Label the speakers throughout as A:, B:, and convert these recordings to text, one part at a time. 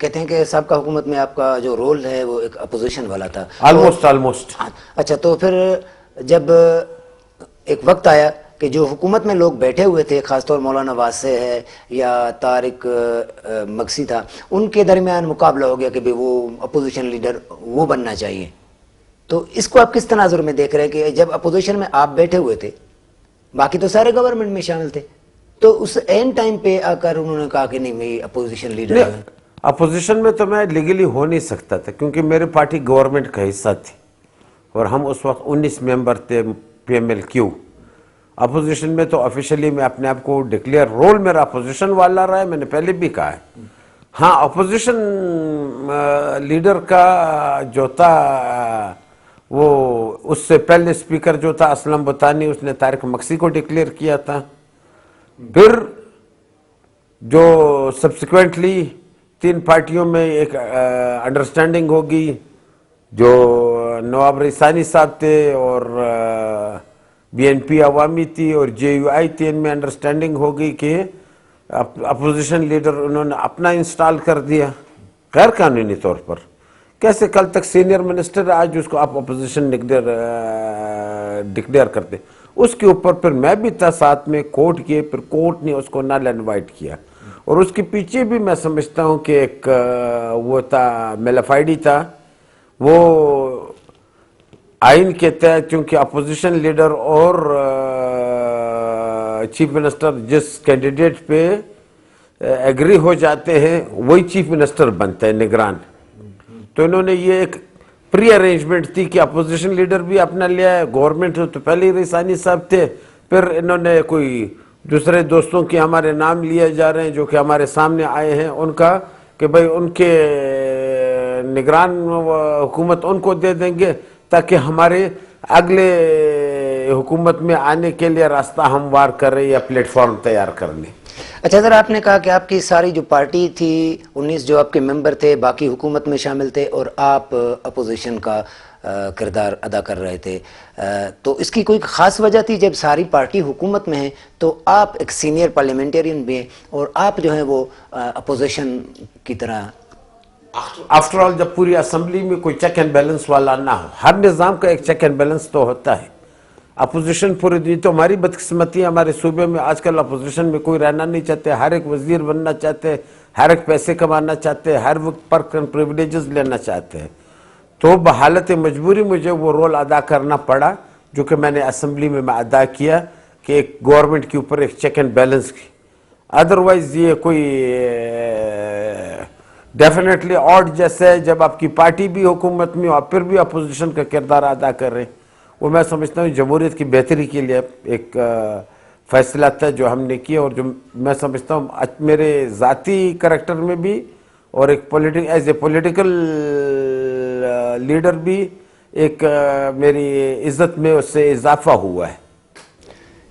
A: کہتے ہیں کہ سابقہ حکومت میں آپ کا جو رول ہے وہ ایک اپوزیشن والا تھا.
B: آلموسٹ.
A: اچھا تو پھر جب ایک وقت آیا کہ جو حکومت میں لوگ بیٹھے ہوئے تھے، خاص طور مولانا واسع ہے یا طارق مگسی تھا، ان کے درمیان مقابلہ ہو گیا کہ بھی وہ اپوزیشن لیڈر وہ بننا چاہیے. تو اس کو آپ کس تناظر میں دیکھ رہے ہیں کہ جب اپوزیشن میں آپ بیٹھے ہوئے تھے، باقی تو سارے گورنمنٹ میں شامل تھے، تو اس اینڈ ٹائم پہ آ کر انہوں نے کہا کہ نہیں میں اپوزیشن لیڈر ہے.
B: اپوزیشن میں تو میں لیگلی ہو نہیں سکتا تھا کیونکہ میری پارٹی گورنمنٹ کا حصہ تھی اور ہم اس وقت 19 ممبر تھے P M L Q. Opposition میں تو آفیشلی میں اپنے آپ کو ڈکلیئر، رول میرا اپوزیشن والا رہا ہے، میں نے پہلے بھی کہا ہے. ہاں اپوزیشن لیڈر کا جو تھا وہ اس سے پہلے اسپیکر جو تھا اسلم بطانی، اس نے طارق مگسی کو ڈکلیئر کیا تھا. پھر جو سبسیکوینٹلی 3 پارٹیوں میں ایک انڈرسٹینڈنگ ہوگی، جو نواب ریسانی صاحب تھے اور بی این پی عوامی تھی اور جے یو آئی تھی، ان میں انڈرسٹینڈنگ ہوگی کہ اپوزیشن لیڈر انہوں نے اپنا انسٹال کر دیا غیر قانونی طور پر. کیسے کل تک سینئر منسٹر آج اس کو آپ اپوزیشن ڈکلیئر کرتے. اس کے اوپر پھر میں بھی تھا ساتھ میں، کورٹ کیے، پھر کورٹ نے اس کو نل اینڈ وائٹ کیا. اور اس کے پیچھے بھی میں سمجھتا ہوں کہ ایک وہ تھا میلافائڈی تھا، وہ آئین کے تحت چونکہ اپوزیشن لیڈر اور چیف منسٹر جس کینڈیڈیٹ پہ ایگری ہو جاتے ہیں وہی چیف منسٹر بنتا ہے، نگران. تو انہوں نے یہ ایک پری ارینجمنٹ تھی کہ اپوزیشن لیڈر بھی اپنا لیا ہے، گورنمنٹ تو پہلے ہی ریسانی صاحب تھے، پھر انہوں نے کوئی دوسرے دوستوں کے ہمارے نام لیے جا رہے ہیں جو کہ ہمارے سامنے آئے ہیں ان کا، کہ بھئی ان کے نگران حکومت ان کو دے دیں گے تاکہ ہمارے اگلے حکومت میں آنے کے لیے راستہ ہموار کریں یا پلیٹ فارم تیار کر لیں.
A: اچھا سر، آپ نے کہا کہ آپ کی ساری جو پارٹی تھی 19 جو آپ کے ممبر تھے باقی حکومت میں شامل تھے اور آپ اپوزیشن کا کردار ادا کر رہے تھے، تو اس کی کوئی خاص وجہ تھی؟ جب ساری پارٹی حکومت میں ہے تو آپ ایک سینئر پارلیمنٹرین بھی ہیں اور آپ جو ہیں وہ اپوزیشن کی طرح.
B: آفٹر آل جب پوری اسمبلی میں کوئی چیک اینڈ بیلنس والا نہ ہو، ہر نظام کا ایک چیک اینڈ بیلنس تو ہوتا ہے. اپوزیشن پوری دنیا، تو ہماری بدقسمتی ہمارے صوبے میں آج کل اپوزیشن میں کوئی رہنا نہیں چاہتے، ہر ایک وزیر بننا چاہتے، ہر ایک پیسے کمانا چاہتے، ہر وقت پرک اینڈ پریویلیجز لینا چاہتے ہیں. تو بحالت مجبوری مجھے وہ رول ادا کرنا پڑا جو کہ میں نے اسمبلی میں ادا کیا کہ ایک گورنمنٹ کے اوپر ایک چیک اینڈ بیلنس کی. ادروائز یہ کوئی ڈیفینیٹلی آڈ جیسے ہے جب آپ کی پارٹی بھی حکومت میں اور پھر بھی اپوزیشن کا کردار ادا کر رہے ہیں. وہ میں سمجھتا ہوں جمہوریت کی بہتری کے لیے ایک فیصلہ تھا جو ہم نے کیا، اور جو میں سمجھتا ہوں میرے ذاتی کریکٹر میں بھی اور ایک ایز اے پولیٹیکل لیڈر بھی ایک میری عزت میں اس سے اضافہ ہوا ہے.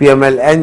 B: PMLN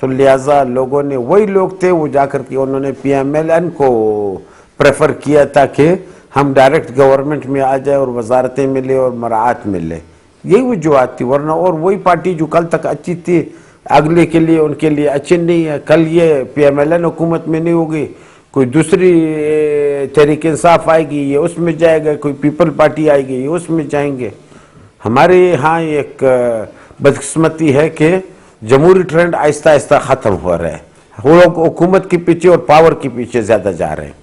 B: تو لہٰذا لوگوں نے, وہی لوگ تھے وہ جا کر کے انہوں نے PMLN کو پریفر کیا تھا کہ ہم ڈائریکٹ گورنمنٹ میں آ جائے اور وزارتیں ملے اور مراعات ملے. یہی وجوہات تھی, ورنہ اور وہی پارٹی جو کل تک اچھی تھی اگلے کے لیے ان کے لیے اچھی نہیں ہے. کل یہ PMLN حکومت میں نہیں ہوگی, کوئی دوسری تحریک انصاف آئے گی, یہ اس میں جائے گا, کوئی پیپل پارٹی آئے گی, یہ اس میں جائیں گے. ہمارے یہاں ایک بدقسمتی ہے کہ جمہوری ٹرینڈ آہستہ آہستہ ختم ہو رہا ہے. وہ لوگ حکومت کے پیچھے اور پاور کے پیچھے زیادہ جا رہے ہیں.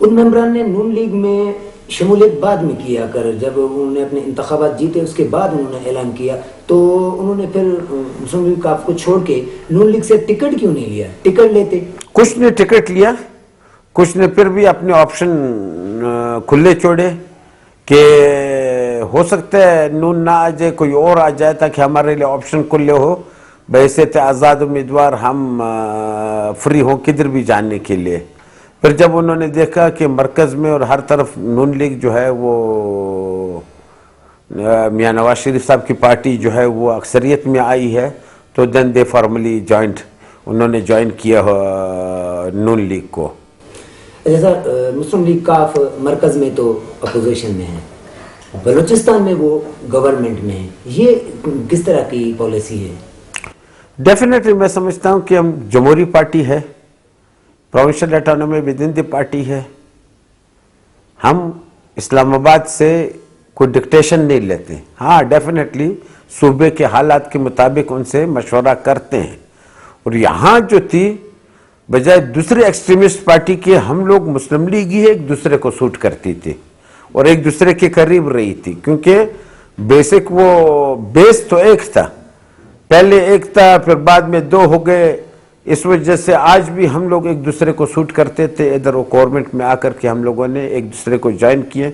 A: ان ممبران نے نون لیگ میں شمولیت بعد میں کیا کر, جب انہوں نے اپنے انتخابات جیتے اس کے بعد انہوں نے اعلان کیا, تو انہوں نے پھر مسلم لیگ کاف کو چھوڑ کے نون لیگ سے ٹکٹ کیوں نہیں لیا؟ ٹکٹ لیتے.
B: کچھ نے ٹکٹ لیا, کچھ نے پھر بھی اپنے آپشن کھلے چھوڑے کہ ہو سکتا ہے نون نہ آ جائے, کوئی اور آ جائے, تاکہ ہمارے لیے آپشن کھلے ہو. بحیثیت آزاد امیدوار ہم فری ہوں کدھر بھی جانے کے لیے. پھر جب انہوں نے دیکھا کہ مرکز میں اور ہر طرف نون لیگ جو ہے وہ میاں نواز شریف صاحب کی پارٹی جو ہے وہ اکثریت میں آئی ہے, تو دین دے فارملی جوائنٹ, انہوں نے جوائن کیا نون لیگ کو.
A: جیسا مسلم لیگ کاف مرکز میں تو اپوزیشن میں ہے, بلوچستان میں وہ گورنمنٹ میں ہے, یہ کس طرح کی پالیسی ہے؟
B: ڈیفینیٹلی میں سمجھتا ہوں کہ ہم جمہوری پارٹی ہے, provincial autonomy with in the party ہے. ہم اسلام آباد سے کوئی ڈکٹیشن نہیں لیتے. ہاں ڈیفینیٹلی صوبے کے حالات کے مطابق ان سے مشورہ کرتے ہیں. اور یہاں جو تھی بجائے دوسرے ایکسٹریمسٹ پارٹی کے, ہم لوگ مسلم لیگ ہی ایک دوسرے کو سوٹ کرتی تھی اور ایک دوسرے کے قریب رہی تھی, کیونکہ بیسک وہ بیس تو ایک تھا, پہلے ایک تھا پھر بعد میں دو ہو گئے. اس وجہ سے آج بھی ہم لوگ ایک دوسرے کو سوٹ کرتے تھے. ادھر وہ گورنمنٹ میں آ کر کے ہم لوگوں نے ایک دوسرے کو جوائن کیے.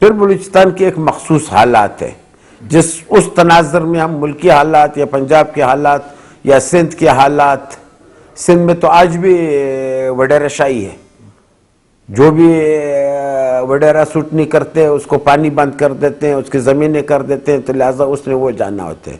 B: پھر بلوچستان کے ایک مخصوص حالات ہے, اس تناظر میں ہم ملکی حالات یا پنجاب کے حالات یا سندھ کے حالات, سندھ میں تو آج بھی وڈیرہ شاہی ہے, جو بھی وڈیرہ سوٹ نہیں کرتے اس کو پانی بند کر دیتے ہیں, اس کی زمینیں کر دیتے ہیں, تو لہٰذا اس نے وہ جانا ہوتے ہیں,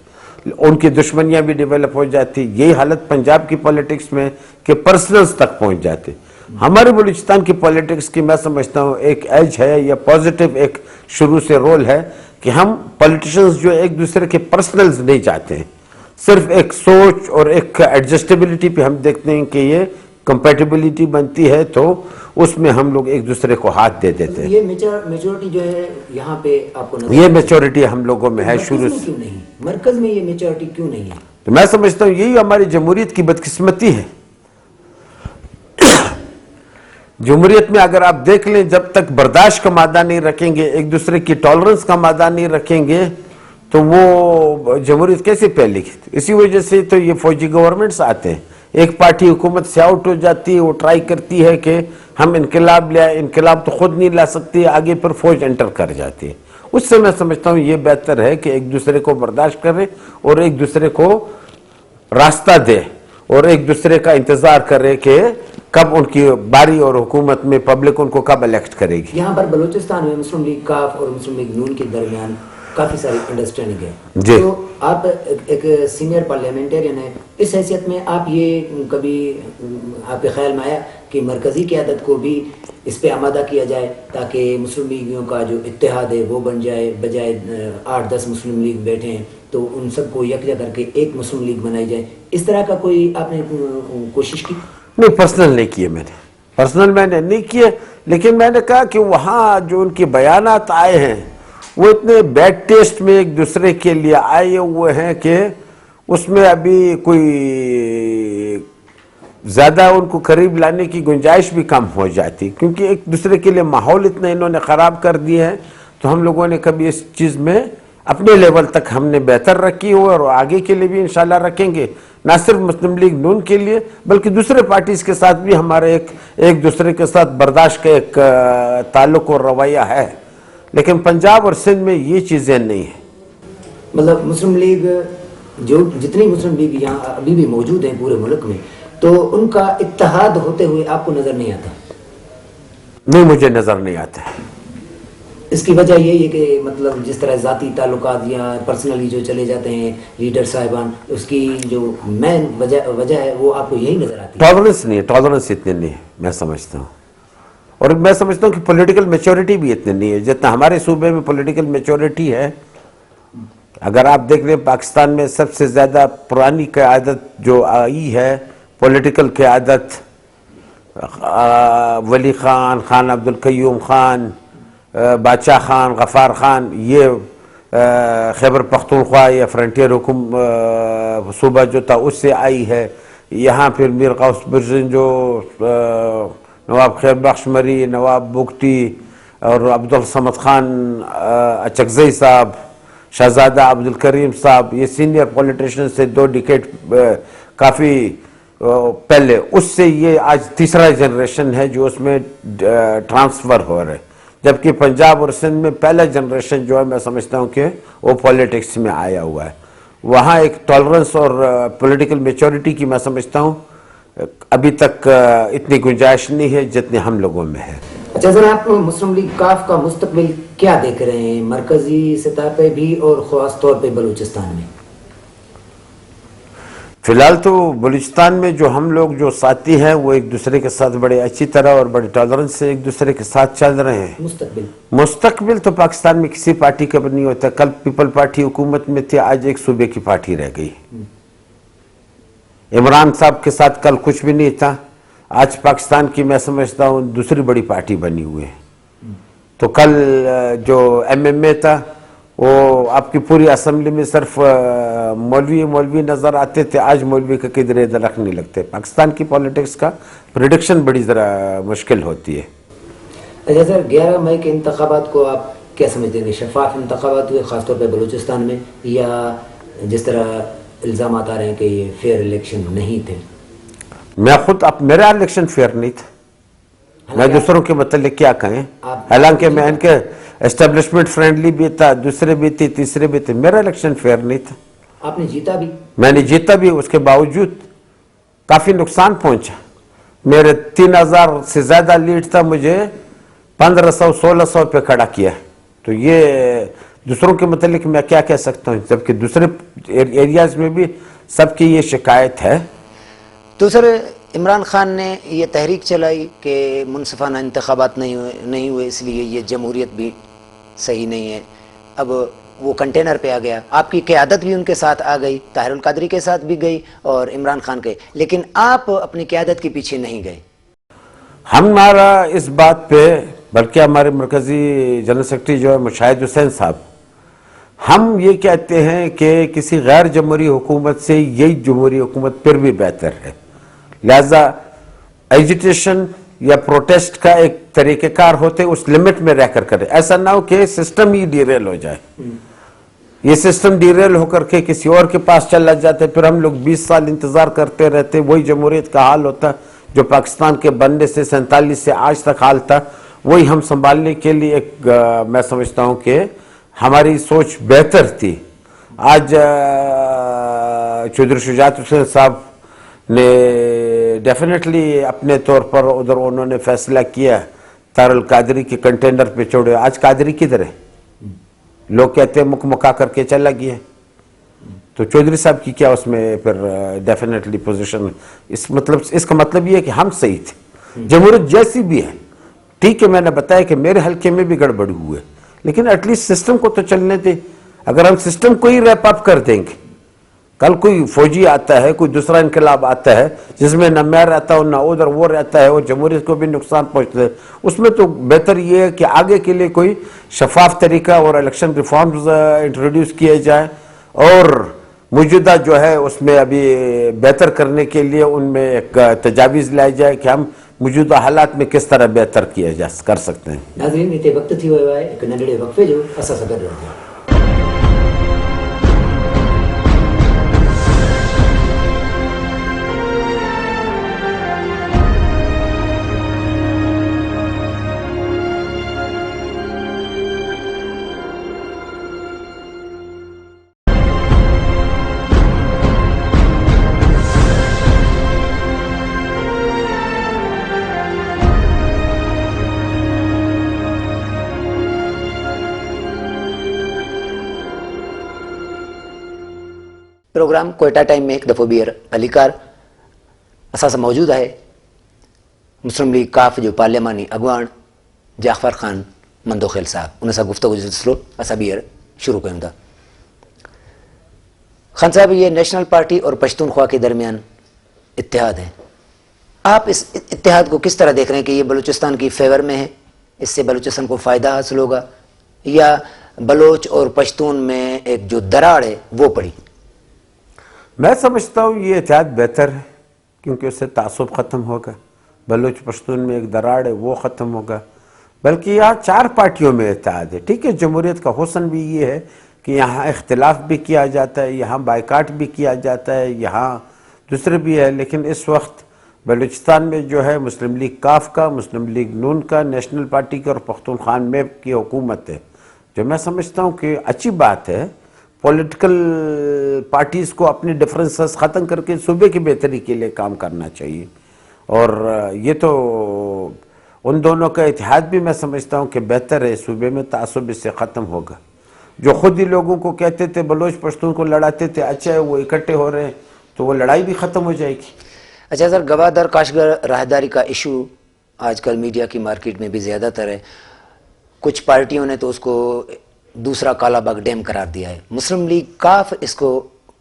B: ان کی دشمنیاں بھی ڈیولپ ہو جاتی. یہی حالت پنجاب کی پولیٹکس میں کہ پرسنلز تک پہنچ جاتے. ہمارے بلوچستان کی پولیٹکس کی میں سمجھتا ہوں ایک ایج ہے یا پازیٹیو ایک شروع سے رول ہے کہ ہم پولیٹیشنز جو ایک دوسرے کے پرسنلز نہیں چاہتے ہیں, صرف ایک سوچ اور ایک ایڈجسٹیبلٹی پہ ہم دیکھتے ہیں کہ یہ کمپیٹیبلٹی بنتی ہے تو اس میں ہم لوگ ایک دوسرے کو ہاتھ دے دیتے ہیں.
A: یہ میچورٹی جو ہے یہاں پہ آپ کو
B: یہ میچورٹی ہم لوگوں میں ہے شروع سے.
A: کیوں نہیں مرکز میں یہ میچورٹی کیوں نہیں ہے؟
B: تو میں سمجھتا ہوں یہی ہماری جمہوریت کی بدقسمتی ہے. جمہوریت میں اگر آپ دیکھ لیں, جب تک برداشت کا مادہ نہیں رکھیں گے, ایک دوسرے کی ٹالرنس کا مادہ نہیں رکھیں گے, تو وہ جمہوریت کیسے پھیلے گی؟ اسی وجہ سے تو یہ فوجی گورنمنٹس آتے ہیں. ایک پارٹی حکومت سے آؤٹ ہو جاتی ہے, وہ ٹرائی کرتی ہے کہ ہم انقلاب لے آئے, انقلاب تو خود نہیں لا سکتی, آگے پر فوج انٹر کر جاتی ہے. اس سے میں سمجھتا ہوں یہ بہتر ہے کہ ایک دوسرے کو برداشت کریں اور ایک دوسرے کو راستہ دے اور ایک دوسرے کا انتظار کرے کہ کب ان کی باری اور حکومت میں پبلک ان کو کب الیکٹ کرے گی.
A: یہاں پر بلوچستان میں مسلم لیگ کاف اور مسلم لیگ نون کے درمیان کافی ساری انڈرسٹینڈنگ ہے.
B: جی.
A: تو آپ ایک سینئر پارلیمنٹرین ہیں, اس حیثیت میں آپ یہ کبھی آپ کے خیال میں آیا کہ مرکزی قیادت کو بھی اس پہ آمادہ کیا جائے تاکہ مسلم لیگیوں کا جو اتحاد ہے وہ بن جائے, بجائے 8-10 مسلم لیگ بیٹھے ہیں تو ان سب کو یکجا کر کے ایک مسلم لیگ بنائی جائے؟ اس طرح کا کوئی آپ نے کوشش کی؟
B: نہیں, پرسنل نہیں کیے میں نے, پرسنل میں نے نہیں کیے, لیکن میں نے کہا کہ وہاں جو ان کے بیانات آئے ہیں وہ اتنے بیڈ ٹیسٹ میں ایک دوسرے کے لیے آئے ہوئے ہیں کہ اس میں ابھی کوئی زیادہ ان کو قریب لانے کی گنجائش بھی کم ہو جاتی, کیونکہ ایک دوسرے کے لیے ماحول اتنا انہوں نے خراب کر دیا ہے. تو ہم لوگوں نے کبھی اس چیز میں اپنے لیول تک ہم نے بہتر رکھی ہو اور آگے کے لیے بھی انشاءاللہ رکھیں گے, نہ صرف مسلم لیگ نون کے لیے بلکہ دوسرے پارٹیز کے ساتھ بھی ہمارا ایک دوسرے کے ساتھ برداشت کا ایک تعلق اور رویہ ہے. لیکن پنجاب اور سندھ میں یہ چیزیں نہیں ہیں.
A: مطلب مسلم لیگ جو جتنی مسلم لیگ یہاں ابھی بھی موجود ہیں پورے ملک میں, تو ان کا اتحاد ہوتے ہوئے آپ کو نظر نہیں آتا؟
B: نہیں, مجھے نظر نہیں آتا ہے.
A: اس کی وجہ یہی ہے کہ مطلب جس طرح ذاتی تعلقات یا پرسنلی جو چلے جاتے ہیں لیڈر صاحبان، اس کی جو مین وجہ ہے وہ آپ کو یہی نظر آتی ہے؟
B: ٹالرنس نہیں ہے، ٹالرنس اتنی نہیں ہے میں سمجھتا ہوں، اور میں سمجھتا ہوں کہ پولیٹیکل میچورٹی بھی اتنی نہیں ہے جتنا ہمارے صوبے میں پولیٹیکل میچورٹی ہے. اگر آپ دیکھ لیں پاکستان میں سب سے زیادہ پرانی قیادت جو آئی ہے پولیٹیکل قیادت، ولی خان، خان عبدالقیوم خان، بادشاہ خان، غفار خان، یہ خیبر پختونخوا یا فرنٹیئر صوبہ جو تھا اس سے آئی ہے. یہاں پھر میر غوث برزن جو نواب خیر بخش مری، نواب بگٹی اور عبدالصمد خان اچکزئی صاحب، شہزادہ عبدالکریم صاحب، یہ سینئر پولیٹیشین سے 2 ڈیکیڈ کافی پہلے، اس سے یہ آج تیسرا جنریشن ہے جو اس میں ٹرانسفر ہو رہا ہے. جبکہ پنجاب اور سندھ میں پہلا جنریشن جو ہے میں سمجھتا ہوں کہ وہ پولیٹکس میں آیا ہوا ہے. وہاں ایک ٹالرنس اور پولیٹیکل میچورٹی کی میں سمجھتا ہوں ابھی تک اتنی گنجائش نہیں ہے جتنے ہم لوگوں میں ہے.
A: اچھا سر، آپ مسلم لیگ کاف کا مستقبل کیا دیکھ رہے ہیں مرکزی سطح پہ بھی اور خاص طور پہ بلوچستان میں؟
B: فی الحال تو بلوچستان میں جو ہم لوگ جو ساتھی ہیں وہ ایک دوسرے کے ساتھ بڑے اچھی طرح اور بڑے ٹالرنس سے ایک دوسرے کے ساتھ چل رہے ہیں. مستقبل تو پاکستان میں کسی پارٹی کا بھی نہیں ہوتا. کل پیپل پارٹی حکومت میں تھی، آج ایک صوبے کی پارٹی رہ گئی. عمران صاحب کے ساتھ کل کچھ بھی نہیں تھا، آج پاکستان کی میں سمجھتا ہوں دوسری بڑی پارٹی بنی ہوئی ہے. تو کل جو ایم اے تھا وہ آپ کی پوری اسمبلی میں صرف مولوی نظر آتے تھے، آج مولوی کا کدھر ادھر رکھ نہیں لگتے. پاکستان کی پولیٹکس کا پریڈکشن بڑی ذرا مشکل ہوتی ہے.
A: اچھا سر، 11 مئی کے انتخابات کو آپ کیا سمجھتے ہیں؟ شفاف انتخابات ہوئے خاص طور پہ بلوچستان میں، یا جس طرح الزامات آ رہے ہیں کہ یہ فیئر الیکشن نہیں تھے؟
B: میں خود میرا الیکشن فیئر نہیں تھا، میں دوسروں کے متعلق کیا کہیں، حالانکہ میں ان کے اسٹیبلشمنٹ فرینڈلی بھی تھا، دوسرے بھی تھے، تیسرے بھی تھے. میرا الیکشن فیئر نہیں تھا.
A: آپ نے جیتا بھی؟
B: میں نے جیتا بھی، اس کے باوجود کافی نقصان پہنچا. میرے 3000 سے زیادہ لیڈ تھا، مجھے 1500-1600 پہ کھڑا کیا. تو یہ دوسروں کے متعلق میں کیا کہہ سکتا ہوں، جبکہ دوسرے ایریاز میں بھی سب کی یہ شکایت ہے.
A: تو سر عمران خان نے یہ تحریک چلائی کہ منصفانہ انتخابات نہیں ہوئے، اس لیے یہ جمہوریت بھی صحیح نہیں ہے. اب وہ کنٹینر پہ آ گیا، آپ کی قیادت بھی ان کے ساتھ آ گئی، طاہر القادری کے ساتھ بھی گئی اور عمران خان کے، لیکن آپ اپنی قیادت کے پیچھے نہیں گئے.
B: ہمارا اس بات پہ، بلکہ ہمارے مرکزی جنرل سیکرٹری جو ہے مشاہد حسین صاحب، ہم یہ کہتے ہیں کہ کسی غیر جمہوری حکومت سے یہی جمہوری حکومت پھر بھی بہتر ہے. لہذا ایجیٹیشن یا پروٹیسٹ کا ایک طریقہ کار ہوتے اس لمٹ میں رہ کر کرے. ایسا نہ ہو کہ سسٹم ہی ڈیریل ہو جائے. یہ سسٹم ڈیریل ہو کر کے کسی اور کے پاس چلا جاتے، پھر ہم لوگ 20 سال انتظار کرتے رہتے. وہی جمہوریت کا حال ہوتا جو پاکستان کے بننے سے 47 سے آج تک حال تھا. وہی ہم سنبھالنے کے لیے ایک میں سمجھتا ہوں کہ ہماری سوچ بہتر تھی. آج چودھری شجاعت حسین صاحب نے ڈیفینیٹلی اپنے طور پر ادھر انہوں نے فیصلہ کیا طاہر القادری کے کنٹینر پہ چھوڑے. آج قادری کدھر ہے؟ لوگ کہتے ہیں مکا کر کے چلا گیا. تو چودھری صاحب کی کیا اس میں پھر ڈیفینیٹلی پوزیشن؟ اس کا مطلب یہ ہے کہ ہم صحیح تھے. جمہوریت جیسی بھی ہے ٹھیک ہے، میں نے بتایا کہ میرے حلقے میں بھی گڑبڑ ہوئے، لیکن ایٹ لیسٹ سسٹم کو تو چلنے دیں. اگر ہم سسٹم کو ہی ریپ اپ کر دیں گے، کل کوئی فوجی آتا ہے، کوئی دوسرا انقلاب آتا ہے جس میں نہ میں رہتا ہوں نہ ادھر وہ رہتا ہے اور جمہوریت کو بھی نقصان پہنچتا ہے، اس میں تو بہتر یہ ہے کہ آگے کے لیے کوئی شفاف طریقہ اور الیکشن ریفارمز انٹروڈیوس کیے جائیں، اور موجودہ جو ہے اس میں ابھی بہتر کرنے کے لیے ان میں ایک تجاویز لائی جائے کہ ہم موجودہ حالات میں کس طرح بہتر کیا کر سکتے ہیں.
A: ناظرین، اتنے وقت تھی ہوئے ایک ننڈڑے وقفے جو اسا سا کر رہے ہیں. پروگرام کوئٹہ ٹائم میں ایک دفعہ بیر علیکار اساسا موجود ہے مسلم لیگ کاف جو پارلیمانی اگوان جعفر خان مندوخیل صاحب ان سے گفتگو جو سلسلو اسا بیر شروع کریں تھا. خان صاحب یہ نیشنل پارٹی اور پشتونخوا کے درمیان اتحاد ہے, آپ اس اتحاد کو کس طرح دیکھ رہے ہیں کہ یہ بلوچستان کی فیور میں ہے, اس سے بلوچستان کو فائدہ حاصل ہوگا, یا بلوچ اور پشتون میں ایک جو دراڑ ہے وہ پڑی؟
B: میں سمجھتا ہوں یہ اتحاد بہتر ہے کیونکہ اس سے تعصب ختم ہوگا, بلوچ پشتون میں ایک دراڑ ہے وہ ختم ہوگا, بلکہ یہاں 4 پارٹیوں میں اتحاد ہے. ٹھیک ہے, جمہوریت کا حسن بھی یہ ہے کہ یہاں اختلاف بھی کیا جاتا ہے, یہاں بائیکاٹ بھی کیا جاتا ہے, یہاں دوسرے بھی ہے, لیکن اس وقت بلوچستان میں جو ہے مسلم لیگ کاف کا, مسلم لیگ نون کا, نیشنل پارٹی کا اور پختونخوا میپ کی حکومت ہے, جو میں سمجھتا ہوں کہ اچھی بات ہے. پولیٹیکل پارٹیز کو اپنے ڈفرنسز ختم کر کے صوبے کی بہتری کے لیے کام کرنا چاہیے, اور یہ تو ان دونوں کا اتحاد بھی میں سمجھتا ہوں کہ بہتر ہے. صوبے میں تعصب اس سے ختم ہوگا. جو خود ہی لوگوں کو کہتے تھے بلوچ پشتون کو لڑاتے تھے, اچھا ہے وہ اکٹھے ہو رہے ہیں تو وہ لڑائی بھی ختم ہو جائے گی.
A: اچھا سر, گوادر کاشغر راہداری کا ایشو آج کل میڈیا کی مارکیٹ میں بھی زیادہ تر ہے. کچھ پارٹیوں نے تو اس کو دوسرا کالا باغ ڈیم قرار دیا ہے. مسلم لیگ کاف اس کو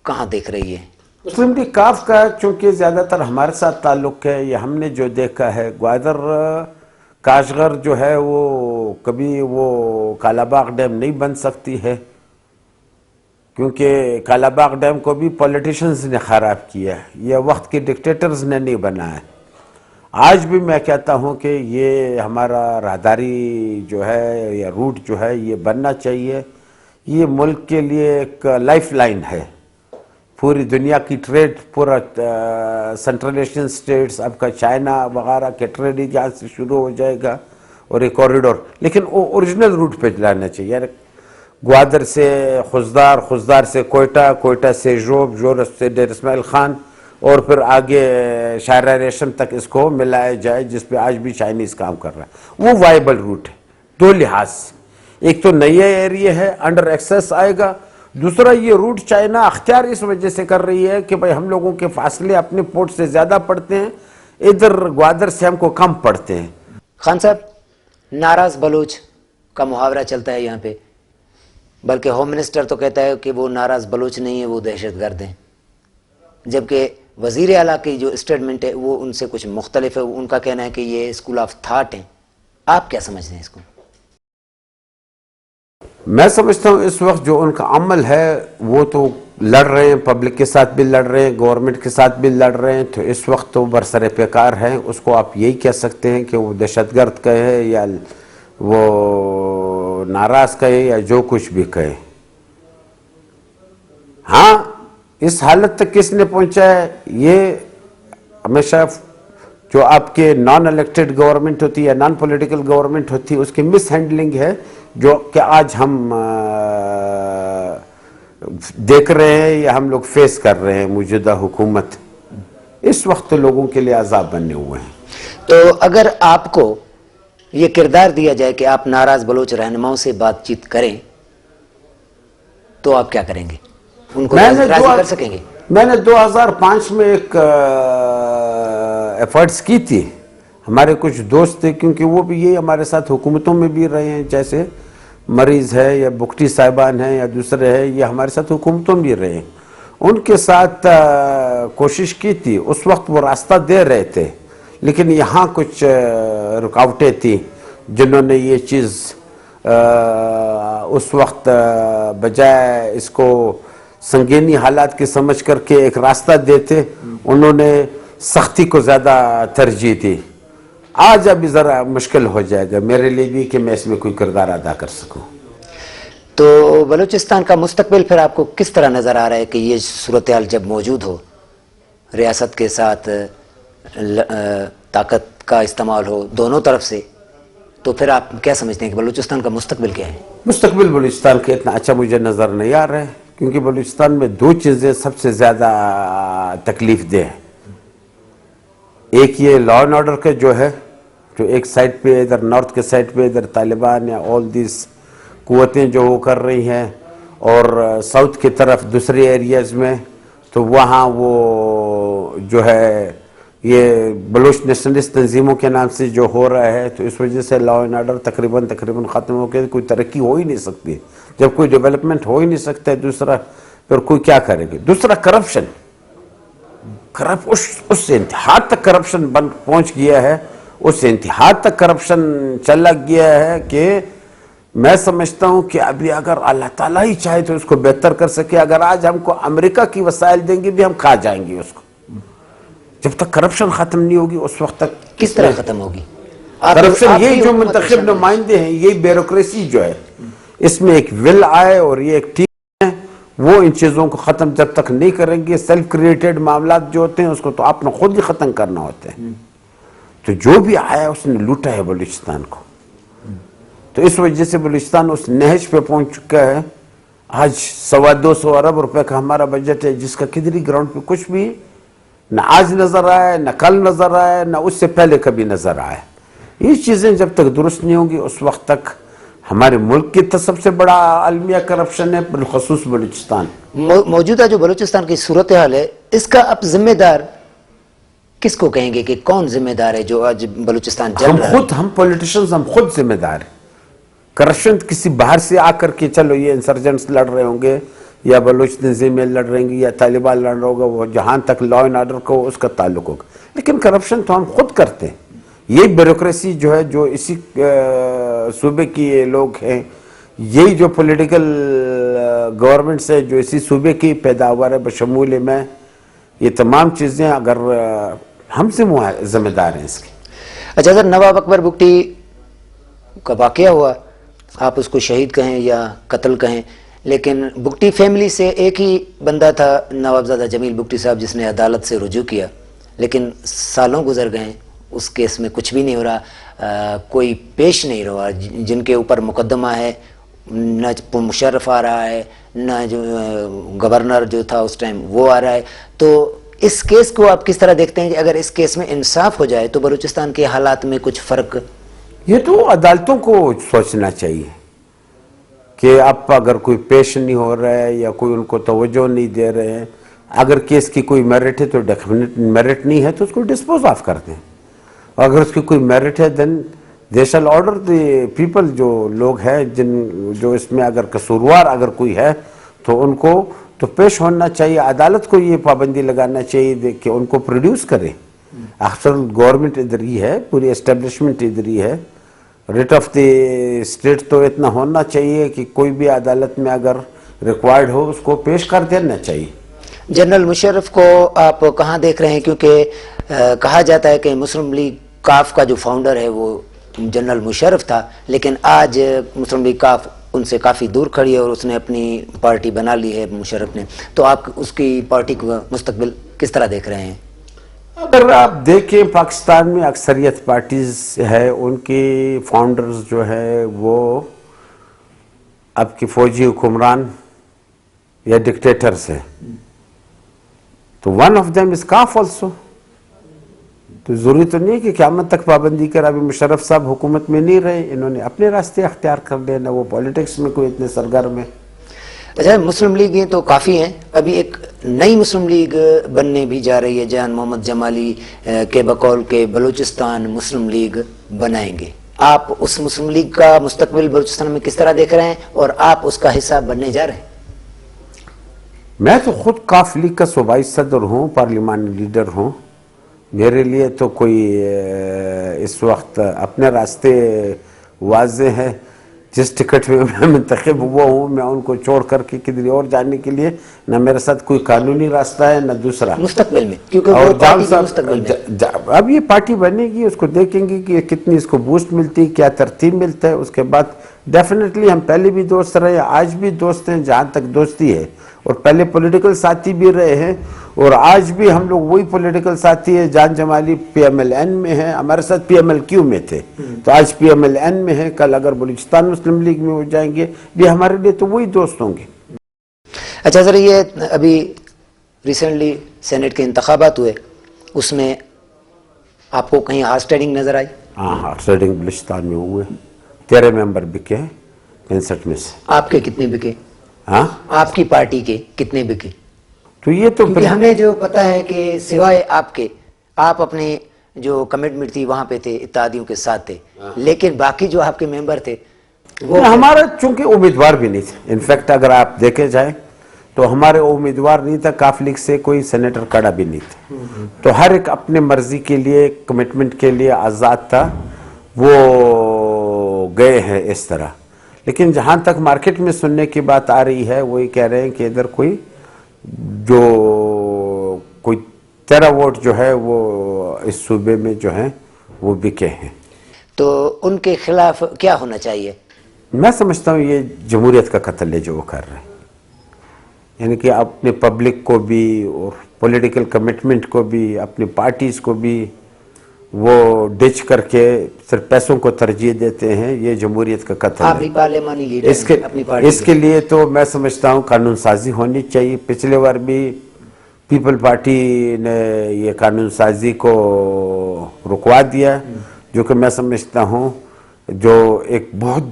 A: کہاں دیکھ رہی ہے؟
B: مسلم لیگ کاف کا چونکہ زیادہ تر ہمارے ساتھ تعلق ہے, یہ ہم نے جو دیکھا ہے گوادر کاشغر جو ہے وہ کبھی وہ کالا باغ ڈیم نہیں بن سکتی ہے, کیونکہ کالا باغ ڈیم کو بھی پولیٹیشنز نے خراب کیا ہے, یہ وقت کے ڈکٹیٹرز نے نہیں بنایا. آج بھی میں کہتا ہوں کہ یہ ہمارا راہداری جو ہے یا روٹ جو ہے یہ بننا چاہیے. یہ ملک کے لیے ایک لائف لائن ہے. پوری دنیا کی ٹریڈ, پورا سنٹرل ایشین سٹیٹس آپ کا چائنا وغیرہ کے ٹریڈ یہاں سے شروع ہو جائے گا, اور ایک کوریڈور, لیکن وہ اوریجنل روٹ پہ لانا چاہیے. یعنی گوادر سے خزدار, خزدار سے کوئٹہ, کوئٹہ سے جوب, جوب سے ڈیر اسماعیل خان, اور پھر آگے شاہراہ ریشم تک اس کو ملایا جائے, جس پہ آج بھی چائنیز کام کر رہا ہے. وہ وائبل روٹ ہے 2 لحاظ سے. ایک تو نیا ایریا ہے, انڈر ایکسیس آئے گا. دوسرا یہ روٹ چائنا اختیار اس وجہ سے کر رہی ہے کہ بھائی ہم لوگوں کے فاصلے اپنے پورٹ سے زیادہ پڑتے ہیں, ادھر گوادر سے ہم کو کم پڑتے ہیں.
A: خان صاحب, ناراض بلوچ کا محاورہ چلتا ہے یہاں پہ, بلکہ ہوم منسٹر تو کہتا ہے کہ وہ ناراض بلوچ نہیں ہے, وہ دہشت گرد ہیں, جبکہ وزیر اعلیٰ کی جو اسٹیٹمنٹ ہے وہ ان سے کچھ مختلف ہے. ان کا کہنا ہے کہ یہ اسکول آف تھاٹ ہیں. آپ کیا سمجھتے ہیں اس کو؟
B: میں سمجھتا ہوں اس وقت جو ان کا عمل ہے وہ تو لڑ رہے ہیں, پبلک کے ساتھ بھی لڑ رہے ہیں, گورنمنٹ کے ساتھ بھی لڑ رہے ہیں, تو اس وقت تو برسر پیکار ہیں. اس کو آپ یہی کہہ سکتے ہیں کہ وہ دہشت گرد کہے یا وہ ناراض کہے یا جو کچھ بھی کہے. ہاں, اس حالت تک کس نے پہنچا ہے, یہ ہمیشہ جو آپ کے نان الیکٹڈ گورنمنٹ ہوتی ہے, نان پولیٹیکل گورنمنٹ ہوتی ہے, اس کی مس ہینڈلنگ ہے جو کہ آج ہم دیکھ رہے ہیں یا ہم لوگ فیس کر رہے ہیں. موجودہ حکومت اس وقت لوگوں کے لیے عذاب بننے ہوئے ہیں.
A: تو اگر آپ کو یہ کردار دیا جائے کہ آپ ناراض بلوچ رہنماؤں سے بات چیت کریں تو آپ کیا کریں گے؟ ان کو راضی کر سکیں گے؟
B: میں نے 2005 میں ایک ایفرٹس کی تھی. ہمارے کچھ دوست تھے, کیونکہ وہ بھی یہ ہمارے ساتھ حکومتوں میں بھی رہے ہیں, جیسے مریض ہے یا بکٹی صاحبان ہیں یا دوسرے ہیں, یہ ہمارے ساتھ حکومتوں میں بھی رہے ہیں. ان کے ساتھ کوشش کی تھی. اس وقت وہ راستہ دے رہے تھے, لیکن یہاں کچھ رکاوٹیں تھیں جنہوں نے یہ چیز اس وقت بجائے اس کو سنگینی حالات کی سمجھ کر کے ایک راستہ دیتے, انہوں نے سختی کو زیادہ ترجیح دی. آج ابھی ذرا مشکل ہو جائے گا میرے لیے بھی کہ میں اس میں کوئی کردار ادا کر سکوں.
A: تو بلوچستان کا مستقبل پھر آپ کو کس طرح نظر آ رہا ہے کہ یہ صورتحال جب موجود ہو, ریاست کے ساتھ طاقت کا استعمال ہو دونوں طرف سے, تو پھر آپ کیا سمجھتے ہیں کہ بلوچستان کا مستقبل کیا ہے؟
B: مستقبل بلوچستان کا اتنا اچھا مجھے نظر نہیں آ رہا ہے, کیونکہ بلوچستان میں 2 چیزیں سب سے زیادہ تکلیف دہ ہیں. ایک یہ لا اینڈ آرڈر کا جو ہے, جو ایک سائڈ پہ ادھر نارتھ کے سائڈ پہ ادھر طالبان یا آل دیس قوتیں جو وہ کر رہی ہیں, اور ساؤتھ کی طرف دوسرے ایریاز میں تو وہاں وہ جو ہے یہ بلوچ نیشنلسٹ تنظیموں کے نام سے جو ہو رہا ہے، تو اس وجہ سے لا اینڈ آرڈر تقریباً ختم ہو کے کوئی ترقی ہو ہی نہیں سکتی. جب کوئی ڈیولپمنٹ ہو ہی نہیں سکتا ہے، دوسرا پھر کوئی کیا کرے گا. دوسرا کرپشن، اس انتہا تک کرپشن پہنچ گیا ہے، اس انتہا تک کرپشن چلا گیا ہے کہ میں سمجھتا ہوں کہ ابھی اگر اللہ تعالیٰ ہی چاہے تو اس کو بہتر کر سکے. اگر آج ہم کو امریکہ کی وسائل دیں گے بھی ہم کھا جائیں گے اس کو. جب تک کرپشن ختم نہیں ہوگی اس وقت تک
A: کس طرح ختم ہوگی؟
B: کرپشن یہ جو منتخب نمائندے ہیں، یہ بیوروکریسی جو ہے، اس میں ایک ول آئے اور یہ ایک ٹیم ہے، وہ ان چیزوں کو ختم جب تک نہیں کریں گے. سیلف کریٹڈ معاملات جو ہوتے ہیں اس کو تو آپ نے خود ہی ختم کرنا ہوتا ہے. تو جو بھی آیا اس نے لوٹا ہے بلوچستان کو. تو اس وجہ سے بلوچستان اس نہج پہ پہنچ چکا ہے. آج 225 ارب روپے کا ہمارا بجٹ ہے، جس کا کدھری گراؤنڈ پہ کچھ بھی نہ آج نظر آئے، نہ کل نظر آئے، نہ اس سے پہلے کبھی نظر آئے. یہ چیزیں جب تک درست نہیں ہوں گی اس وقت تک ہمارے ملک کی تو سب سے بڑا عالمیہ کرپشن ہے، بالخصوص بلوچستان.
A: موجودہ جو بلوچستان کی صورتحال ہے، اس کا اب ذمہ دار کس کو کہیں گے کہ کون ذمہ دار ہے جو آج بلوچستان چل رہا ہے؟
B: ہم پولیٹیشنز ہم خود ذمہ دار ہیں. کرپشن کسی باہر سے آ کر کے چلو یہ انسرجنٹس لڑ رہے ہوں گے یا بلوچ تنظیمیں لڑ رہیں گی یا طالبان لڑ رہا ہوگا، وہ جہاں تک لا اینڈ آرڈر کو اس کا تعلق ہوگا. لیکن کرپشن تو ہم خود کرتے ہیں. یہ بیوروکریسی جو ہے، جو اسی صوبے کی یہ لوگ ہیں، یہی جو پولیٹیکل گورنمنٹس ہے جو اسی صوبے کی پیداوار ہے بشمول میں، یہ تمام چیزیں اگر ہم سے ذمہ دار ہیں اس کی.
A: اچھا، اگر نواب اکبر بگٹی کا واقعہ ہوا، آپ اس کو شہید کہیں یا قتل کہیں، لیکن بگٹی فیملی سے ایک ہی بندہ تھا، نوابزادہ جمیل بگٹی صاحب، جس نے عدالت سے رجوع کیا. لیکن سالوں گزر گئے، اس کیس میں کچھ بھی نہیں ہو رہا، کوئی پیش نہیں رہا. جن کے اوپر مقدمہ ہے، نہ مشرف آ رہا ہے، نہ جو گورنر جو تھا اس ٹائم وہ آ رہا ہے. تو اس کیس کو آپ کس طرح دیکھتے ہیں کہ اگر اس کیس میں انصاف ہو جائے تو بلوچستان کے حالات میں کچھ فرق؟
B: یہ تو عدالتوں کو سوچنا چاہیے کہ اب اگر کوئی پیش نہیں ہو رہا ہے یا کوئی ان کو توجہ نہیں دے رہے ہیں، اگر کیس کی کوئی میرٹ ہے تو ڈیفینیٹ میرٹ نہیں ہے تو اس کو ڈسپوز آف کر دیں. اگر اس کی کوئی میرٹ ہے دین دے شل آرڈر دی پیپل، جو لوگ ہیں جو اس میں اگر قصوروار اگر کوئی ہے تو ان کو تو پیش ہونا چاہیے. عدالت کو یہ پابندی لگانا چاہیے کہ ان کو پروڈیوس کرے. اکثر گورنمنٹ ادھر ہی ہے، پوری اسٹیبلشمنٹ ادھر ہی ہے. ریٹ آف دی اسٹیٹ تو اتنا ہونا چاہیے کہ کوئی بھی عدالت میں اگر ریکوائرڈ ہو اس کو پیش کر دینا چاہیے.
A: جنرل مشرف کو آپ کہاں دیکھ رہے ہیں؟ کیونکہ کہا جاتا ہے کہ مسلم لیگ کاف کا جو فاؤنڈر ہے وہ جنرل مشرف تھا، لیکن آج مسلم لیگ کاف ان سے کافی دور کھڑی ہے اور اس نے اپنی پارٹی بنا لی ہے مشرف نے. تو آپ اس کی پارٹی کا مستقبل کس طرح دیکھ رہے ہیں؟
B: اگر آپ دیکھیں پاکستان میں اکثریت پارٹیز ہے، ان کی فاؤنڈرز جو ہے وہ اب کی فوجی حکمران یا ڈکٹیٹرز ہیں. تو ون آف دیم از کاف آلسو. تو ضروری تو نہیں کہ قیامت تک پابندی کر. ابھی مشرف صاحب حکومت میں نہیں رہے، انہوں نے اپنے راستے اختیار کر لے، نہ وہ پولیٹکس میں کوئی اتنے سرگرم ہے.
A: اچھا، مسلم لیگ یہ تو کافی ہیں، ابھی ایک نئی مسلم لیگ بننے بھی جا رہی ہے. جان محمد جمالی کے بقول کے بلوچستان مسلم لیگ بنائیں گے. آپ اس مسلم لیگ کا مستقبل بلوچستان میں کس طرح دیکھ رہے ہیں اور آپ اس کا حصہ بننے جا رہے ہیں؟
B: میں تو خود کاف لیگ کا صوبائی صدر ہوں، پارلیمانی لیڈر ہوں. میرے لیے تو کوئی اس وقت اپنے راستے واضح ہے. جس ٹکٹ میں میں منتخب ہوا ہوں، میں ان کو چھوڑ کر کے کدھر اور جانے کے لیے نہ میرے ساتھ کوئی قانونی راستہ ہے نہ دوسرا.
A: مستقبل میں کیونکہ
B: اور
A: وہ پارٹی بھی مستقبل میں
B: اب یہ پارٹی بنے گی، اس کو دیکھیں گے کہ کتنی اس کو بوسٹ ملتی، کیا ترتیب ملتا ہے. اس کے بعد ڈیفینیٹلی ہم پہلے بھی دوست رہے، آج بھی دوست ہیں جہاں تک دوستی ہے، اور پہلے پولیٹیکل ساتھی بھی رہے ہیں، اور آج بھی ہم لوگ وہی پولیٹیکل ساتھی ہیں. جان جمالی پی ایم ایل این میں ہیں، ہمارے ساتھ پی ایم ایل کیو میں تھے، تو آج پی ایم ایل این میں ہیں. کل اگر بلوچستان مسلم لیگ میں ہو جائیں گے بھی ہمارے لیے تو وہی دوست ہوں گے.
A: اچھا سر، یہ ابھی ریسنٹلی سینٹ کے انتخابات ہوئے، اس میں آپ کو کہیں ہارس ٹریڈنگ نظر آئی؟
B: ہاں، ہارس ٹریڈنگ بلوچستان میں ہوئے. 13 ممبر بکے ہیں 65 میں سے.
A: آپ کے کتنے بکے؟
B: ہاں،
A: آپ کی پارٹی کے کتنے بکے؟
B: تو یہ تو
A: کیونکہ ہمیں جو پتا ہے کہ سوائے آپ کے، آپ اپنے جو کمٹمنٹ تھی وہاں پہ تھے، اتحادیوں کے ساتھ تھے، لیکن باقی جو آپ کے ممبر تھے وہ
B: ہمارا چونکہ امیدوار بھی نہیں تھے. انفیکٹ اگر آپ دیکھے جائیں تو ہمارے امیدوار نہیں تھا، کاف لیگ سے کوئی سینیٹر کھڑا بھی نہیں تھا. تو ہر ایک اپنے مرضی کے لیے، کمٹمنٹ کے لیے آزاد تھا. وہ گئے ہیں اس طرح. لیکن جہاں تک مارکیٹ میں سننے کی بات آ رہی ہے، وہی کہہ رہے ہیں کہ ادھر کوئی 13 ووٹ جو ہے وہ اس صوبے میں جو ہیں وہ بکے ہیں.
A: تو ان کے خلاف کیا ہونا چاہیے؟
B: میں سمجھتا ہوں یہ جمہوریت کا قتل ہے جو وہ کر رہے ہیں. یعنی کہ اپنے پبلک کو بھی اور پولیٹیکل کمٹمنٹ کو بھی، اپنی پارٹیز کو بھی وہ ڈچ کر کے صرف پیسوں کو ترجیح دیتے ہیں. یہ جمہوریت کا قتل
A: آپ
B: ہے.
A: بھی پارلیمانی لیڈر
B: اس کے
A: ہیں اپنی پارٹی
B: اس کے لیے تو میں سمجھتا ہوں قانون سازی ہونی چاہیے. پچھلے بار بھی پیپل پارٹی نے یہ قانون سازی کو رکوا دیا، جو کہ میں سمجھتا ہوں جو ایک بہت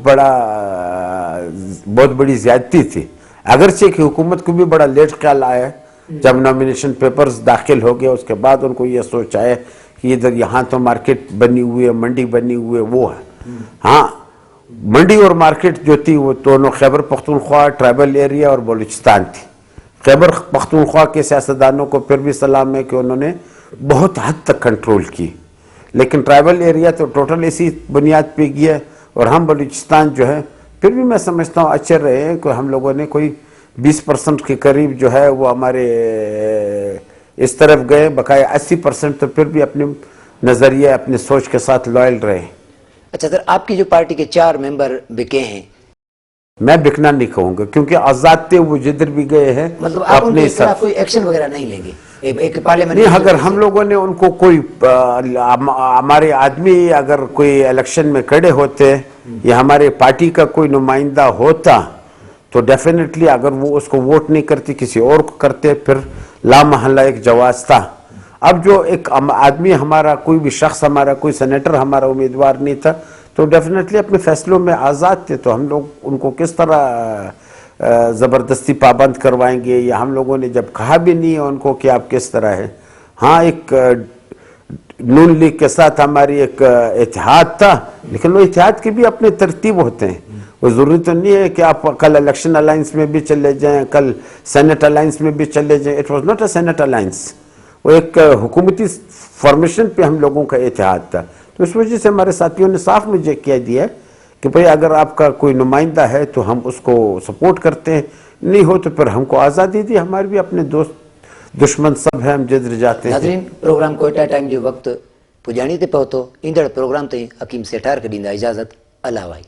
B: بڑی زیادتی تھی. اگرچہ کہ حکومت کو بھی بڑا لیٹ خیال آیا جب نامینیشن پیپرز داخل ہو گئے، اس کے بعد ان کو یہ سوچ آیا کہ ادھر یہاں تو مارکیٹ بنی ہوئی ہے، منڈی بنی ہوئی ہے، وہ ہے. ہاں، منڈی اور مارکیٹ جو تھی وہ دونوں خیبر پختونخوا ٹرائبل ایریا اور بلوچستان تھی. خیبر پختونخوا کے سیاستدانوں کو پھر بھی سلام ہے کہ انہوں نے بہت حد تک کنٹرول کی، لیکن ٹرائبل ایریا تو ٹوٹل اسی بنیاد پہ گیا. اور ہم بلوچستان جو ہے پھر بھی میں سمجھتا ہوں اچھے رہے ہیں کہ ہم لوگوں نے کوئی 20% کے قریب جو ہے وہ ہمارے اس طرف گئے. بقایا 80% تو پھر بھی اپنے نظریے، اپنے سوچ کے ساتھ لائل رہے.
A: اچھا سر، آپ کی جو پارٹی کے 4 ممبر بکے ہیں،
B: میں بکنا نہیں کہوں گا کیونکہ آزاد تھے، وہ جدھر بھی گئے ہیں
A: مطلب آپ ان
B: اپنے
A: کے خلاف کوئی ایکشن وغیرہ نہیں لیں گے؟ ایک پارلیمنٹ
B: نہیں، اگر ہم لوگوں نے ان کو کوئی ہمارے آدمی اگر کوئی الیکشن میں کھڑے ہوتے یا ہمارے پارٹی کا کوئی نمائندہ ہوتا تو ڈیفینیٹلی اگر وہ اس کو ووٹ نہیں کرتی، کسی اور کو کرتے، پھر لا محلہ ایک جواز تھا. اب جو ایک آدمی ہمارا، کوئی بھی شخص ہمارا، کوئی سینیٹر ہمارا امیدوار نہیں تھا تو ڈیفینیٹلی اپنے فیصلوں میں آزاد تھے. تو ہم لوگ ان کو کس طرح زبردستی پابند کروائیں گے؟ یا ہم لوگوں نے جب کہا بھی نہیں ہے ان کو کہ آپ کس طرح ہے. ہاں، ایک نون لیگ کے ساتھ ہماری ایک اتحاد تھا، لیکن وہ اتحاد کے بھی اپنے ترتیب ہوتے ہیں. وہ ضروری تو نہیں ہے کہ آپ کل الیکشن الائنس میں بھی چلے جائیں، کل سینٹ الائنس میں بھی چلے جائیں. It was not a Senate alliance, وہ ایک حکومتی فارمیشن پہ ہم لوگوں کا اتحاد تھا. تو اس وجہ سے ہمارے ساتھیوں نے صاف مجھے کہہ دیا کہ بھئی اگر آپ کا کوئی نمائندہ ہے تو ہم اس کو سپورٹ کرتے ہیں، نہیں ہو تو پھر ہم کو آزادی دی. ہمارے بھی اپنے دوست دشمن سب ہیں، ہم جدھر جاتے ہیں.
A: ناظرین، پروگرام کوئٹہ ٹائم جو وقت پجانی تے پہتو ایندڑ پروگرام تے حکیم سیٹھار کے ڈیندا اجازت. اللہ وائی.